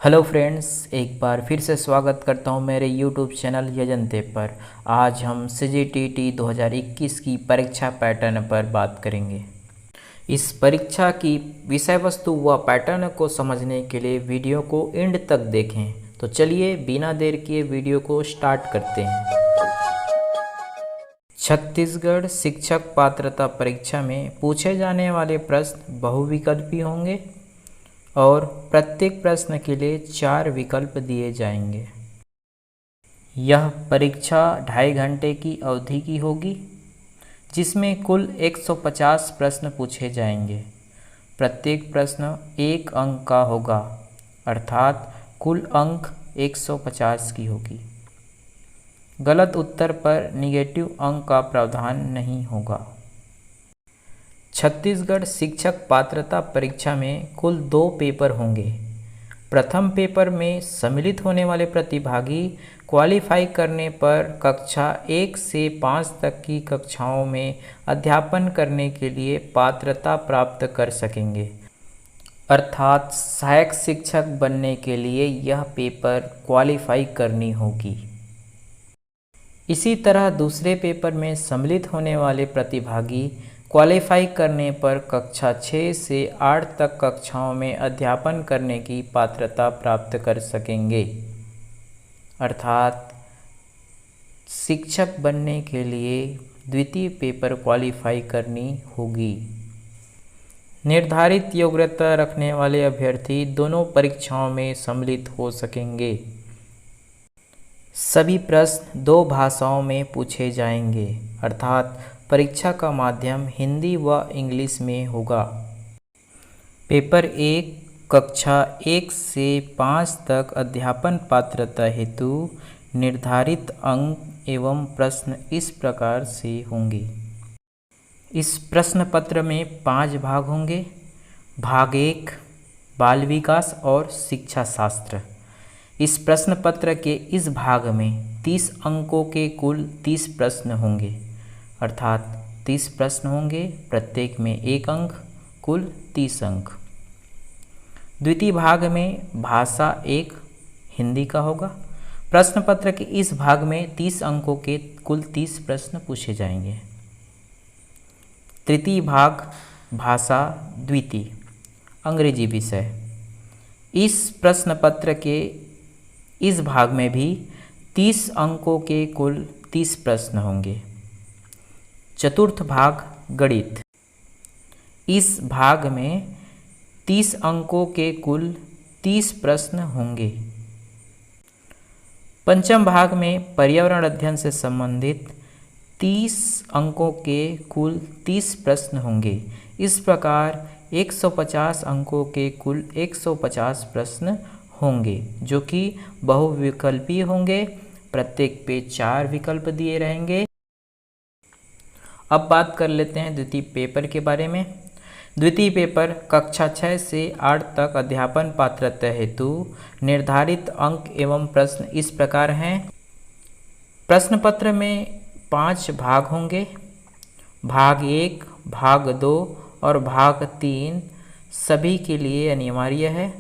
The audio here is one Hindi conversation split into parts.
हेलो फ्रेंड्स, एक बार फिर से स्वागत करता हूं मेरे यूट्यूब चैनल यजंते पर। आज हम CGTT 2021 की परीक्षा पैटर्न पर बात करेंगे। इस परीक्षा की विषय वस्तु व पैटर्न को समझने के लिए वीडियो को एंड तक देखें। तो चलिए बिना देर किए वीडियो को स्टार्ट करते हैं। छत्तीसगढ़ शिक्षक पात्रता परीक्षा में पूछे जाने वाले प्रश्न बहुविकल्पी होंगे और प्रत्येक प्रश्न के लिए 4 विकल्प दिए जाएंगे। यह परीक्षा 2.5 घंटे की अवधि की होगी, जिसमें कुल 150 प्रश्न पूछे जाएंगे। प्रत्येक प्रश्न 1 अंक का होगा, अर्थात कुल अंक 150 की होगी। गलत उत्तर पर निगेटिव अंक का प्रावधान नहीं होगा। छत्तीसगढ़ शिक्षक पात्रता परीक्षा में कुल 2 पेपर होंगे। प्रथम पेपर में सम्मिलित होने वाले प्रतिभागी क्वालिफाई करने पर कक्षा 1 से 5 तक की कक्षाओं में अध्यापन करने के लिए पात्रता प्राप्त कर सकेंगे, अर्थात सहायक शिक्षक बनने के लिए यह पेपर क्वालिफाई करनी होगी। इसी तरह दूसरे पेपर में सम्मिलित होने वाले प्रतिभागी क्वालिफाई करने पर कक्षा 6 से 8 तक कक्षाओं में अध्यापन करने की पात्रता प्राप्त कर सकेंगे, अर्थात शिक्षक बनने के लिए द्वितीय पेपर क्वालिफाई करनी होगी। निर्धारित योग्यता रखने वाले अभ्यर्थी दोनों परीक्षाओं में सम्मिलित हो सकेंगे। सभी प्रश्न 2 भाषाओं में पूछे जाएंगे, अर्थात परीक्षा का माध्यम हिंदी व इंग्लिश में होगा। पेपर 1 कक्षा 1 से 5 तक अध्यापन पात्रता हेतु निर्धारित अंक एवं प्रश्न इस प्रकार से होंगे। इस प्रश्न पत्र में 5 भाग होंगे। भाग 1 बाल विकास और शिक्षा शास्त्र। इस प्रश्न पत्र के इस भाग में 30 अंकों के कुल 30 प्रश्न होंगे, अर्थात 30 प्रश्न होंगे, प्रत्येक में 1 अंक, कुल 30 अंक। द्वितीय भाग में भाषा 1 हिंदी का होगा। प्रश्न पत्र के इस भाग में 30 अंकों के कुल 30 प्रश्न पूछे जाएंगे। तृतीय भाग भाषा द्वितीय अंग्रेजी विषय। इस प्रश्न पत्र के इस भाग में भी 30 अंकों के कुल 30 प्रश्न होंगे। चतुर्थ भाग गणित। इस भाग में 30 अंकों के कुल 30 प्रश्न होंगे। पंचम भाग में पर्यावरण अध्ययन से संबंधित 30 अंकों के कुल 30 प्रश्न होंगे। इस प्रकार 150 अंकों के कुल 150 प्रश्न होंगे, जो कि बहुविकल्पीय होंगे। प्रत्येक पे 4 विकल्प दिए रहेंगे। अब बात कर लेते हैं द्वितीय पेपर के बारे में। द्वितीय पेपर कक्षा 6 से 8 तक अध्यापन पात्रता हेतु निर्धारित अंक एवं प्रश्न इस प्रकार हैं। प्रश्न पत्र में 5 भाग होंगे। भाग 1, भाग 2 और भाग 3 सभी के लिए अनिवार्य है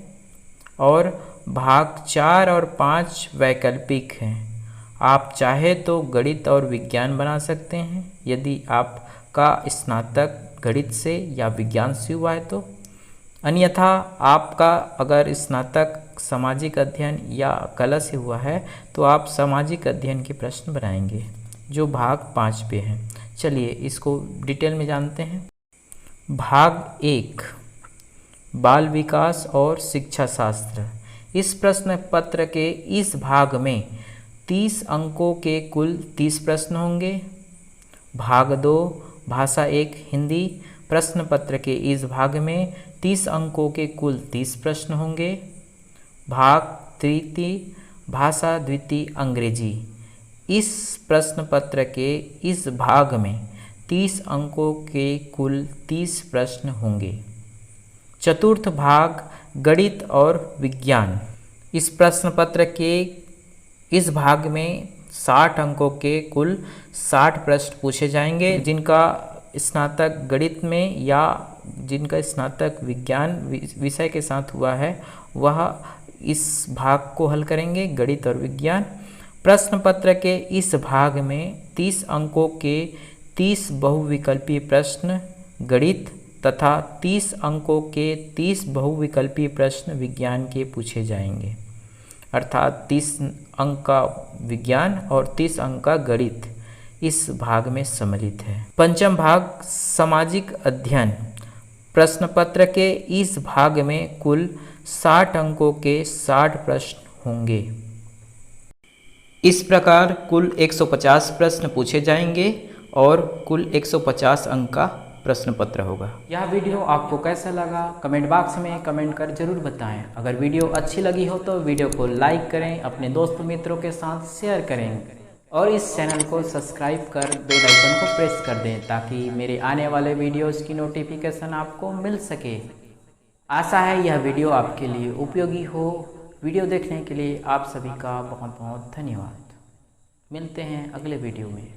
और भाग 4 और 5 वैकल्पिक हैं। आप चाहे तो गणित और विज्ञान बना सकते हैं, यदि आपका स्नातक गणित से या विज्ञान से हुआ है तो। अन्यथा आपका अगर स्नातक सामाजिक अध्ययन या कला से हुआ है तो आप सामाजिक अध्ययन के प्रश्न बनाएंगे, जो भाग 5 पे हैं। चलिए इसको डिटेल में जानते हैं। भाग 1 बाल विकास और शिक्षा शास्त्र। इस प्रश्न पत्र के इस भाग में 30 अंकों के कुल 30 प्रश्न होंगे। भाग 2 भाषा 1 हिंदी। प्रश्न पत्र के इस भाग में 30 अंकों के कुल 30 प्रश्न होंगे। भाग 3 भाषा द्वितीय अंग्रेजी। इस प्रश्न पत्र के इस भाग में 30 अंकों के कुल 30 प्रश्न होंगे। चतुर्थ भाग गणित और विज्ञान। इस प्रश्न पत्र के इस भाग में 60 अंकों के कुल 60 प्रश्न पूछे जाएंगे। जिनका स्नातक गणित में या जिनका स्नातक विज्ञान विषय के साथ हुआ है वह इस भाग को हल करेंगे, गणित और विज्ञान। प्रश्न पत्र के इस भाग में 30 अंकों के 30 बहुविकल्पीय प्रश्न गणित तथा 30 अंकों के 30 बहुविकल्पीय प्रश्न विज्ञान के पूछे जाएंगे, अर्थात 30 अंक का विज्ञान और 30 अंक का गणित इस भाग में सम्मिलित है। पंचम भाग सामाजिक अध्ययन। प्रश्न पत्र के इस भाग में कुल 60 अंकों के 60 प्रश्न होंगे। इस प्रकार कुल 150 प्रश्न पूछे जाएंगे और कुल 150 अंक का प्रश्न पत्र होगा। यह वीडियो आपको कैसा लगा कमेंट बॉक्स में कमेंट कर जरूर बताएं। अगर वीडियो अच्छी लगी हो तो वीडियो को लाइक करें, अपने दोस्त मित्रों के साथ शेयर करें और इस चैनल को सब्सक्राइब कर बेल आइकन को प्रेस कर दें ताकि मेरे आने वाले वीडियोस की नोटिफिकेशन आपको मिल सके। आशा है यह वीडियो आपके लिए उपयोगी हो। वीडियो देखने के लिए आप सभी का बहुत बहुत धन्यवाद। मिलते हैं अगले वीडियो में।